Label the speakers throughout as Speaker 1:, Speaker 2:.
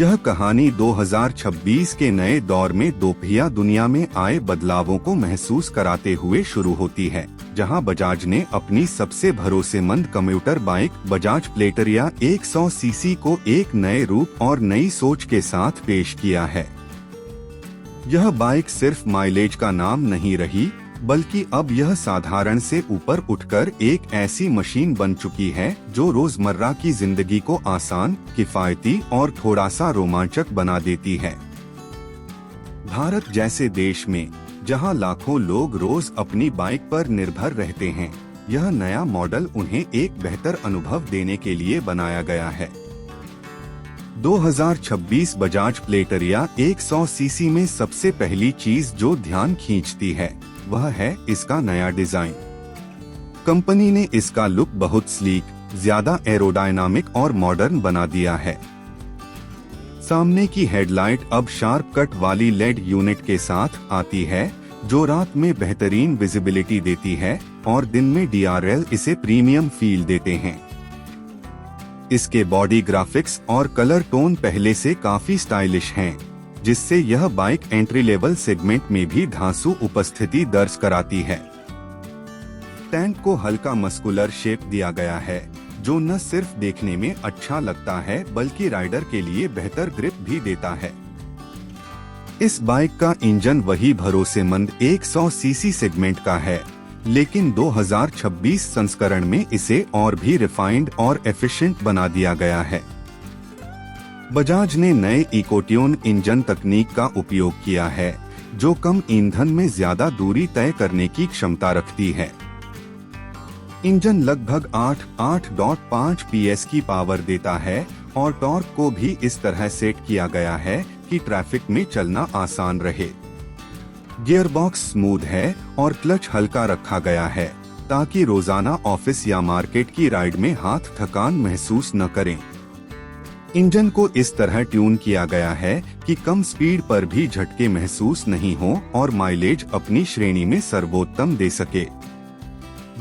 Speaker 1: यह कहानी 2026 के नए दौर में दोपहिया दुनिया में आए बदलावों को महसूस कराते हुए शुरू होती है, जहां बजाज ने अपनी सबसे भरोसेमंद कम्यूटर बाइक बजाज प्लेटरिया 100 सीसी को एक नए रूप और नई सोच के साथ पेश किया है। यह बाइक सिर्फ माइलेज का नाम नहीं रही, बल्कि अब यह साधारण से ऊपर उठकर एक ऐसी मशीन बन चुकी है जो रोजमर्रा की जिंदगी को आसान, किफायती और थोड़ा सा रोमांचक बना देती है। भारत जैसे देश में, जहां लाखों लोग रोज अपनी बाइक पर निर्भर रहते हैं, यह नया मॉडल उन्हें एक बेहतर अनुभव देने के लिए बनाया गया है। 2026 बजाज प्लेटरिया 100 सीसी में सबसे पहली चीज जो ध्यान खींचती है, वह है इसका नया डिजाइन। कंपनी ने इसका लुक बहुत स्लीक, ज्यादा एरोडायनामिक और मॉडर्न बना दिया है। सामने की हेडलाइट अब शार्प कट वाली लेड यूनिट के साथ आती है, जो रात में बेहतरीन विजिबिलिटी देती है और दिन में डीआरएल इसे प्रीमियम फील देते हैं। इसके बॉडी ग्राफिक्स और कलर टोन पहले से काफी स्टाइलिश हैं, जिससे यह बाइक एंट्री लेवल सेगमेंट में भी धांसू उपस्थिति दर्ज कराती है। टैंक को हल्का मस्कुलर शेप दिया गया है, जो न सिर्फ देखने में अच्छा लगता है बल्कि राइडर के लिए बेहतर ग्रिप भी देता है। इस बाइक का इंजन वही भरोसेमंद 100 सीसी सेगमेंट का है, लेकिन 2026 संस्करण में इसे और भी रिफाइंड और एफिशिएंट बना दिया गया है। बजाज ने नए इकोट्यून इंजन तकनीक का उपयोग किया है, जो कम ईंधन में ज्यादा दूरी तय करने की क्षमता रखती है। इंजन लगभग 8.5 PS की पावर देता है और टॉर्क को भी इस तरह सेट किया गया है कि ट्रैफिक में चलना आसान रहे। गियरबॉक्स स्मूथ है और क्लच हल्का रखा गया है, ताकि रोजाना ऑफिस या मार्केट की राइड में हाथ थकान महसूस न करें। इंजन को इस तरह ट्यून किया गया है कि कम स्पीड पर भी झटके महसूस नहीं हो और माइलेज अपनी श्रेणी में सर्वोत्तम दे सके।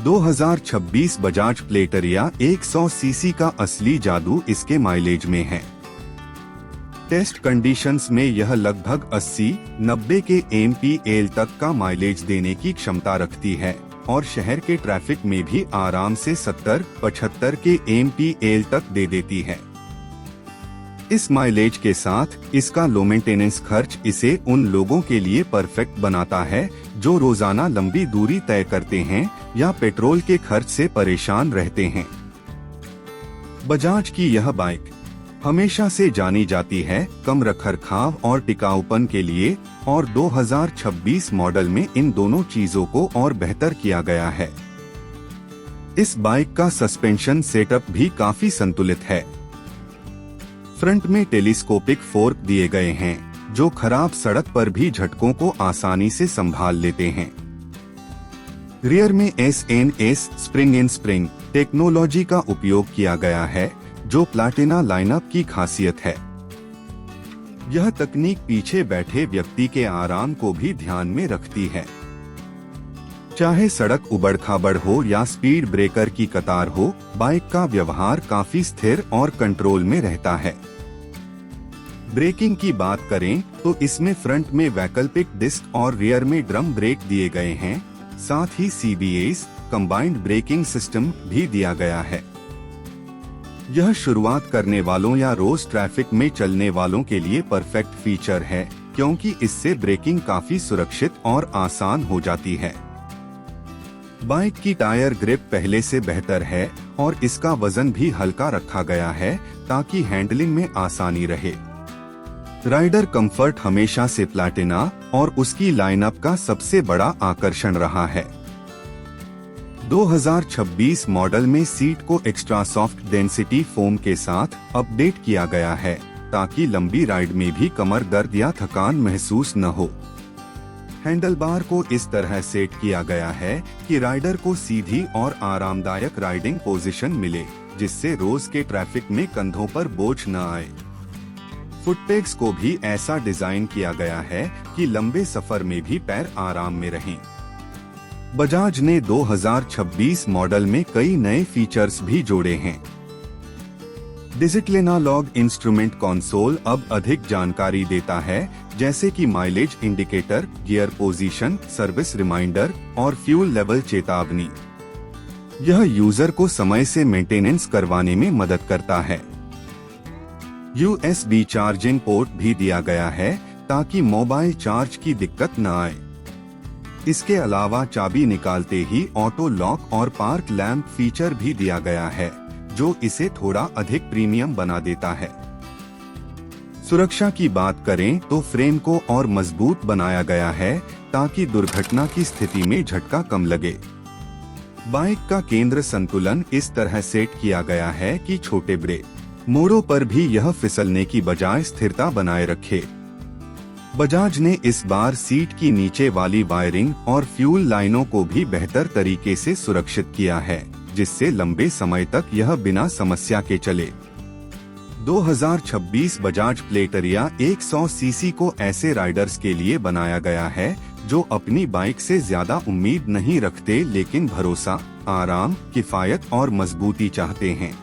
Speaker 1: 2026 बजाज प्लेटरिया 100 सीसी का असली जादू इसके माइलेज में है। टेस्ट कंडीशंस में यह लगभग 80-90 के MPL तक का माइलेज देने की क्षमता रखती है और शहर के ट्रैफिक में भी आराम से 70-75 के MPL तक दे देती है। इस माइलेज के साथ इसका लो मेंटेनेंस खर्च इसे उन लोगों के लिए परफेक्ट बनाता है जो रोजाना लंबी दूरी तय करते हैं या पेट्रोल के खर्च से परेशान रहते हैं। बजाज की यह बाइक हमेशा से जानी जाती है कम रखरखाव और टिकाऊपन के लिए, और 2026 मॉडल में इन दोनों चीजों को और बेहतर किया गया है। इस बाइक का सस्पेंशन सेटअप भी काफी संतुलित है। फ्रंट में टेलीस्कोपिक फोर्क दिए गए हैं, जो खराब सड़क पर भी झटकों को आसानी से संभाल लेते हैं। रियर में SNS spring in spring technology का उपयोग किया गया है, जो प्लैटिना लाइनअप की खासियत है। यह तकनीक पीछे बैठे व्यक्ति के आराम को भी ध्यान में रखती है। चाहे सड़क उबड़-खाबड़ हो या स्पीड ब्रेकर की कतार हो, बाइक का व्यवहार काफी स्थिर और कंट्रोल में रहता है। ब्रेकिंग की बात करें तो इसमें फ्रंट में वैकल्पिक डिस्क और रियर में ड्रम ब्रेक दिए गए हैं, साथ ही CBS कंबाइंड ब्रेकिंग सिस्टम भी दिया गया है। यह शुरुआत करने वालों या रोज ट्रैफिक में चलने वालों के लिए परफेक्ट फीचर है, क्योंकि इससे ब्रेकिंग काफी सुरक्षित और आसान हो जाती है। बाइक की टायर ग्रिप पहले से बेहतर है और इसका वजन भी हल्का रखा गया है, ताकि हैंडलिंग में आसानी रहे। राइडर कंफर्ट हमेशा से प्लैटिना और उसकी लाइनअप का सबसे बड़ा आकर्षण रहा है। 2026 मॉडल में सीट को एक्स्ट्रा सॉफ्ट डेंसिटी फोम के साथ अपडेट किया गया है, ताकि लंबी राइड में भी कमर दर्द या थकान महसूस न हो। हैंडलबार को इस तरह सेट किया गया है कि राइडर को सीधी और आरामदायक राइडिंग पोजीशन मिले, जिससे रोज के ट्रैफिक में कंधों पर बोझ न आए। फुटपेग्स को भी ऐसा डिजाइन किया गया है कि लंबे सफर में भी पैर आराम में रहें। बजाज ने 2026 मॉडल में कई नए फीचर्स भी जोड़े हैं। डिजिटल एनालॉग इंस्ट्रूमेंट कंसोल अब अधिक जानकारी देता है, जैसे कि mileage indicator, gear position, service reminder और फ्यूल लेवल चेतावनी। यह यूजर को समय से मेंटेनेंस करवाने में मदद करता है। USB चार्जिंग पोर्ट भी दिया गया है ताकि मोबाइल चार्ज की दिक्कत न आए। इसके अलावा चाबी निकालते ही ऑटो लॉक और पार्क लैंप फीचर भी दिया गया है, जो इसे थोड़ा अधिक प्रीमियम बना देता है। सुरक्षा की बात करें तो फ्रेम को और मजबूत बनाया गया है ताकि दुर्घटना की स्थिति में झटका कम लगे। बाइक का केंद्र संतुलन इस तरह सेट किया गया है कि छोटे ब्रेक मोड़ों पर भी यह फिसलने की बजाय स्थिरता बनाए रखे। बजाज ने इस बार सीट की नीचे वाली वायरिंग और फ्यूल लाइनों को भी बेहतर तरीके से सुरक्षित किया है, जिससे लंबे समय तक यह बिना समस्या के चले। 2026 बजाज प्लेटरिया 100 सीसी को ऐसे राइडर्स के लिए बनाया गया है जो अपनी बाइक से ज्यादा उम्मीद नहीं रखते, लेकिन भरोसा, आराम, किफायत और मजबूती चाहते हैं।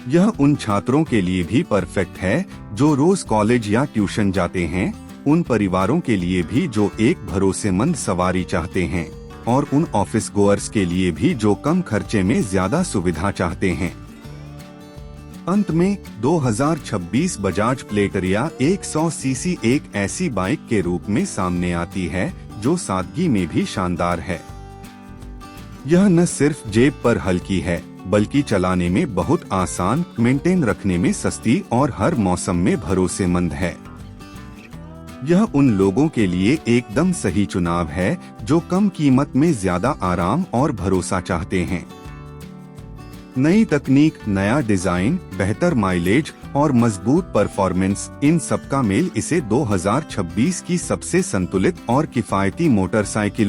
Speaker 1: यह उन छात्रों के लिए भी परफेक्ट है जो रोज कॉलेज या ट्यूशन जाते हैं, उन परिवारों के लिए भी जो एक भरोसेमंद सवारी चाहते हैं, और उन ऑफिस गोअर्स के लिए भी जो कम खर्चे में ज्यादा सुविधा चाहते हैं। अंत में 2026 बजाज प्लेटरिया 100 सीसी एक ऐसी बाइक के रूप में सामने आती है जो सादगी में भी शानदार है। यह न सिर्फ जेब पर हल्की है, बल्कि चलाने में बहुत आसान, मेंटेन रखने में सस्ती और हर मौसम में भरोसेमंद है। यह उन लोगों के लिए एकदम सही चुनाव है जो कम कीमत में ज्यादा आराम और भरोसा चाहते हैं। नई तकनीक, नया डिजाइन, बेहतर माइलेज और मजबूत परफॉर्मेंस, इन सब का मेल इसे 2026 की सबसे संतुलित और किफायती मोटरसाइकिल